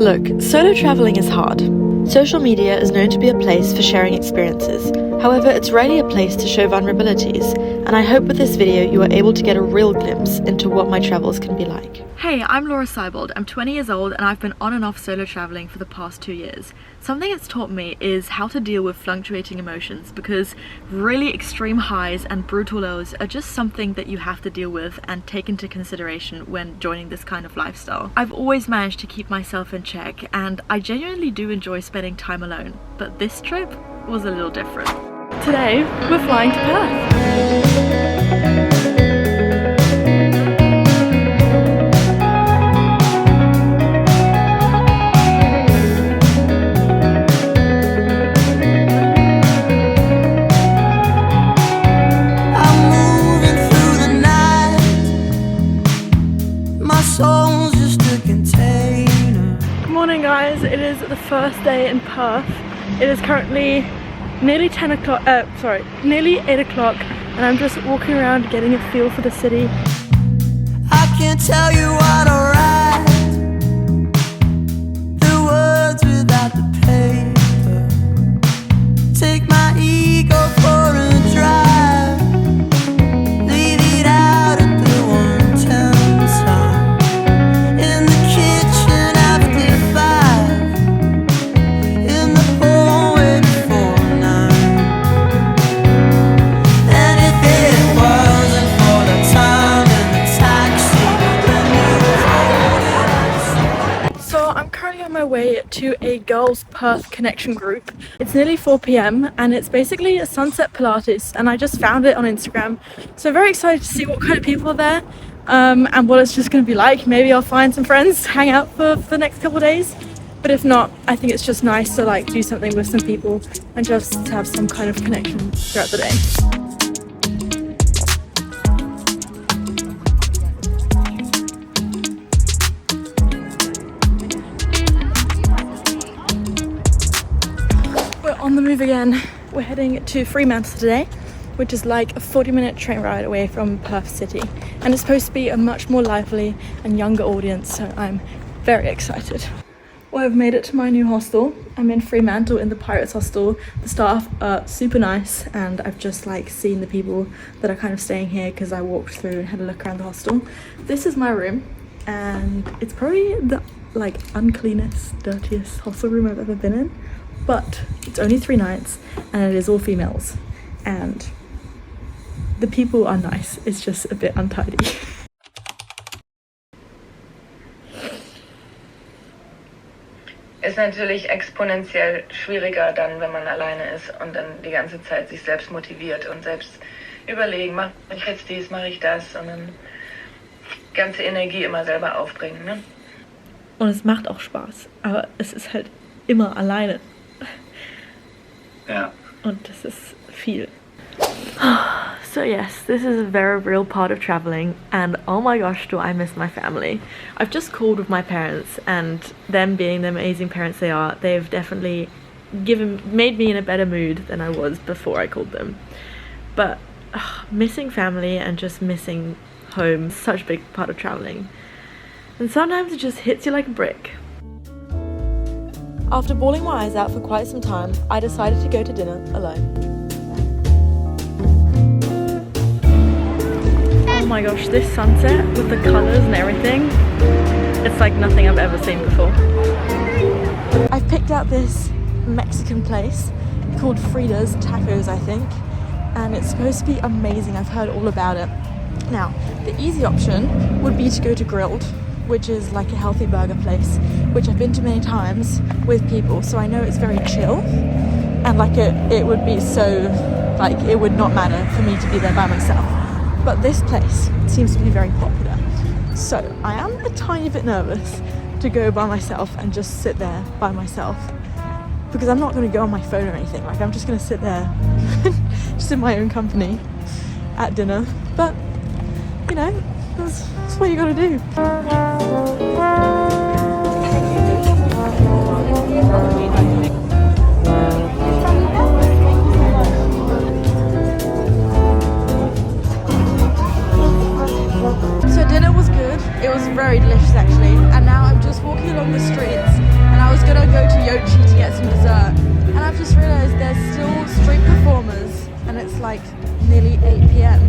Look, solo travelling is hard. Social media is known to be a place for sharing experiences. However, it's rarely a place to show vulnerabilities, and I hope with this video you are able to get a real glimpse into what my travels can be like. Hey, I'm Seibold. I'm 20 years old and I've been on and off solo travelling for the past 2 years. Something it's taught me is how to deal with fluctuating emotions, because really extreme highs and brutal lows are just something that you have to deal with and take into consideration when joining this kind of lifestyle. I've always managed to keep myself in check and I genuinely do enjoy spending time alone, but this trip was a little different. Today, we're flying to Perth. Morning guys, it is the first day in Perth. It is currently nearly 8 o'clock and I'm just walking around getting a feel for the city. I can't tell you what to write, the words without the paper. Take my ego for a drive, leave it out at the 110 sign. In the kitchen after 5, in the hallway before 9. And if it wasn't for the time in the taxi, then you So I'm currently on my way to a girls' Perth connection group. It's nearly 4 PM and it's basically a sunset Pilates, and I just found it on Instagram. So very excited to see what kind of people are there and what it's just going to be like. Maybe I'll find some friends to hang out for the next couple of days. But if not, I think it's just nice to like do something with some people and just to have some kind of connection throughout the day. We're on the move again. We're heading to Freemantle today, which is like a 40-minute train ride away from Perth City. And it's supposed to be a much more lively and younger audience, so I'm very excited. Well, I've made it to my new hostel. I'm in Freemantle in the Pirates hostel. The staff are super nice and I've just like seen the people that are kind of staying here because I walked through and had a look around the hostel. This is my room and it's probably the like uncleanest, dirtiest hostel room I've ever been in. But it's only 3 nights and it is all females and the people are nice. It's just a bit untidy. Ist natürlich exponentiell schwieriger dann, wenn man alleine ist und dann die ganze Zeit sich selbst motiviert und selbst überlegen, mache ich jetzt dies, mache ich das, und dann ganze Energie immer selber aufbringen, ne? Und es macht auch Spaß, aber es ist halt immer alleine. Ja. Und das ist viel. So yes, this is a very real part of traveling, and oh my gosh, do I miss my family. I've just called with my parents, and them being the amazing parents they are, they've definitely made me in a better mood than I was before I called them. But missing family and just missing home is such a big part of traveling, and sometimes it just hits you like a brick. After bawling my eyes out for quite some time, I decided to go to dinner alone. Oh my gosh, this sunset with the colours and everything, it's like nothing I've ever seen before. I've picked out this Mexican place called Frida's Tacos, I think, and it's supposed to be amazing. I've heard all about it. Now, the easy option would be to go to Grilled, which is like a healthy burger place, which I've been to many times with people, so I know it's very chill, and like it would be so, like it would not matter for me to be there by myself. But this place seems to be very popular, so I am a tiny bit nervous to go by myself and just sit there by myself, because I'm not going to go on my phone or anything. Like, I'm just going to sit there just in my own company at dinner. But you know, that's what you got to do. So dinner was good. It was very delicious actually. And now I'm just walking along the streets, and I was gonna go to Yochi to get some dessert, and I've just realised there's still street performers, and it's like nearly 8 p.m.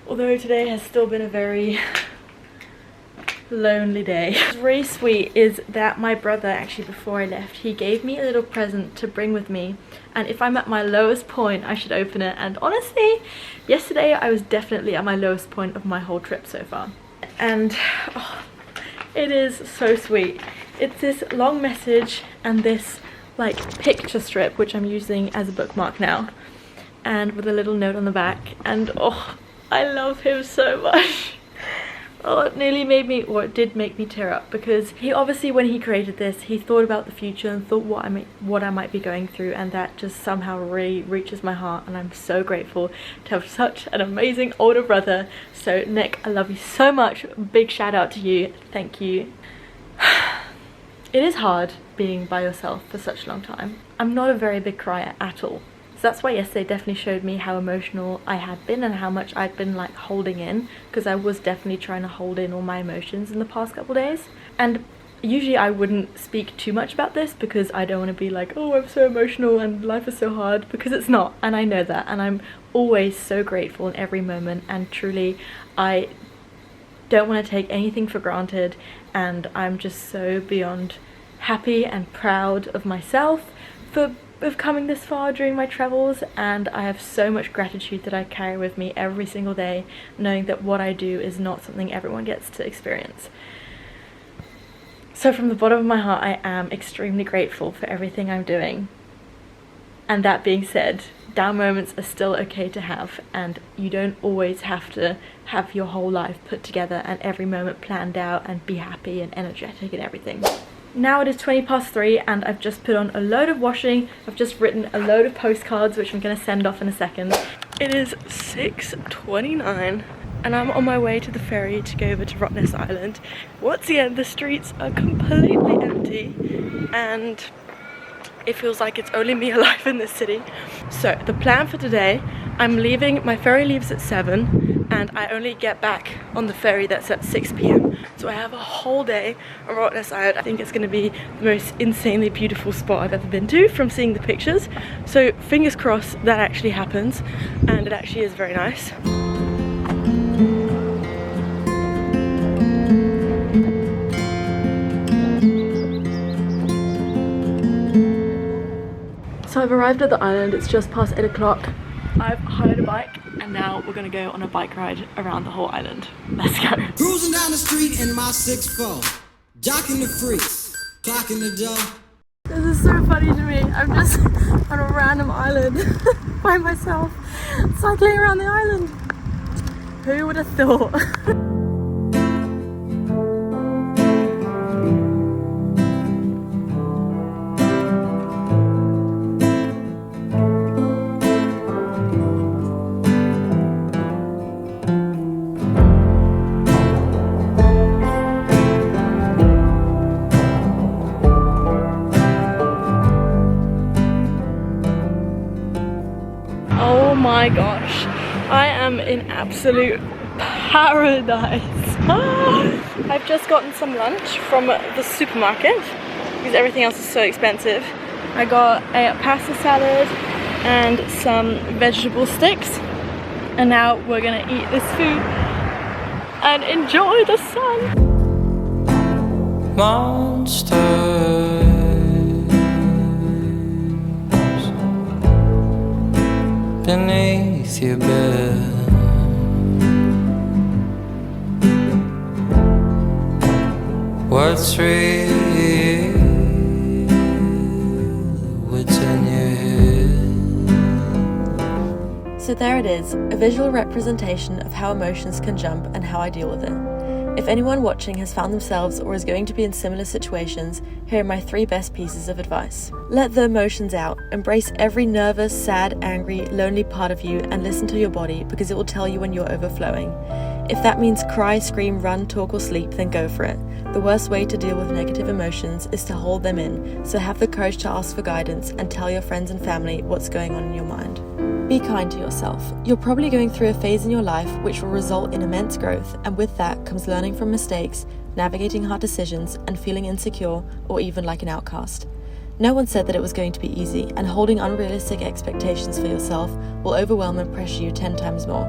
Although today has still been a very lonely day. What's really sweet is that my brother, actually before I left, he gave me a little present to bring with me, and if I'm at my lowest point I should open it, and honestly yesterday I was definitely at my lowest point of my whole trip so far, and oh, it is so sweet. It's this long message and this like picture strip which I'm using as a bookmark now, and with a little note on the back, and oh, I love him so much. Oh, it nearly made me, or it did make me tear up, because he obviously, when he created this, he thought about the future and thought what I might be going through, and that just somehow really reaches my heart, and I'm so grateful to have such an amazing older brother. So Nick, I love you so much. Big shout out to you. Thank you. It is hard being by yourself for such a long time. I'm not a very big crier at all. So that's why yesterday definitely showed me how emotional I had been and how much I'd been like holding in, because I was definitely trying to hold in all my emotions in the past couple days. And usually I wouldn't speak too much about this because I don't want to be like, oh, I'm so emotional and life is so hard, because it's not, and I know that, and I'm always so grateful in every moment, and truly I don't want to take anything for granted, and I'm just so beyond happy and proud of myself for coming this far during my travels, and I have so much gratitude that I carry with me every single day, knowing that what I do is not something everyone gets to experience. So from the bottom of my heart, I am extremely grateful for everything I'm doing. And that being said, down moments are still okay to have, and you don't always have to have your whole life put together and every moment planned out and be happy and energetic and everything. Now it is 3:20 and I've just put on a load of washing. I've just written a load of postcards which I'm going to send off in a second. It is 6:29 and I'm on my way to the ferry to go over to Rotness Island. Once again, the streets are completely empty and it feels like it's only me alive in this city. So the plan for today, I'm leaving, my ferry leaves at 7 and I only get back on the ferry that's at 6 p.m. So I have a whole day on Rotness Island. I think it's going to be the most insanely beautiful spot I've ever been to from seeing the pictures. So fingers crossed that actually happens, and it actually is very nice. So I've arrived at the island, it's just past 8 o'clock. I've hired a bike and now we're gonna go on a bike ride around the whole island. Let's go. Cruising down the street in my 6'4", jocking the freaks, clocking the dough. This is so funny to me. I'm just on a random island by myself, cycling around the island. Who would have thought? Oh my gosh, I am in absolute paradise. I've just gotten some lunch from the supermarket because everything else is so expensive. I got a pasta salad and some vegetable sticks, and now we're gonna eat this food and enjoy the sun. Monsters beneath your bed. What's real? What's in your head? So there it is, a visual representation of how emotions can jump and how I deal with it. If anyone watching has found themselves or is going to be in similar situations, here are my 3 best pieces of advice. Let the emotions out. Embrace every nervous, sad, angry, lonely part of you and listen to your body because it will tell you when you're overflowing. If that means cry, scream, run, talk or sleep, then go for it. The worst way to deal with negative emotions is to hold them in, so have the courage to ask for guidance and tell your friends and family what's going on in your mind. Be kind to yourself. You're probably going through a phase in your life which will result in immense growth, and with that comes learning from mistakes, navigating hard decisions, and feeling insecure or even like an outcast. No one said that it was going to be easy, and holding unrealistic expectations for yourself will overwhelm and pressure you 10 times more.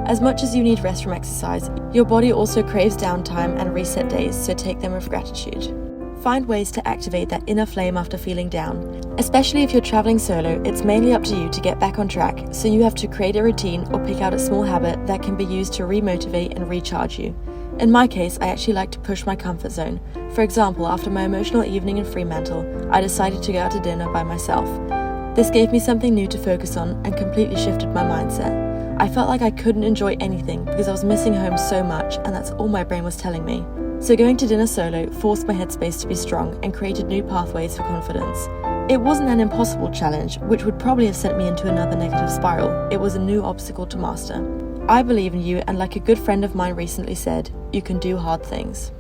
As much as you need rest from exercise, your body also craves downtime and reset days, so take them with gratitude. Find ways to activate that inner flame after feeling down. Especially if you're traveling solo, it's mainly up to you to get back on track, so you have to create a routine or pick out a small habit that can be used to remotivate and recharge you. In my case, I actually like to push my comfort zone. For example, after my emotional evening in Freemantle, I decided to go out to dinner by myself. This gave me something new to focus on and completely shifted my mindset. I felt like I couldn't enjoy anything because I was missing home so much, and that's all my brain was telling me. So going to dinner solo forced my headspace to be strong and created new pathways for confidence. It wasn't an impossible challenge, which would probably have sent me into another negative spiral. It was a new obstacle to master. I believe in you, and like a good friend of mine recently said, you can do hard things.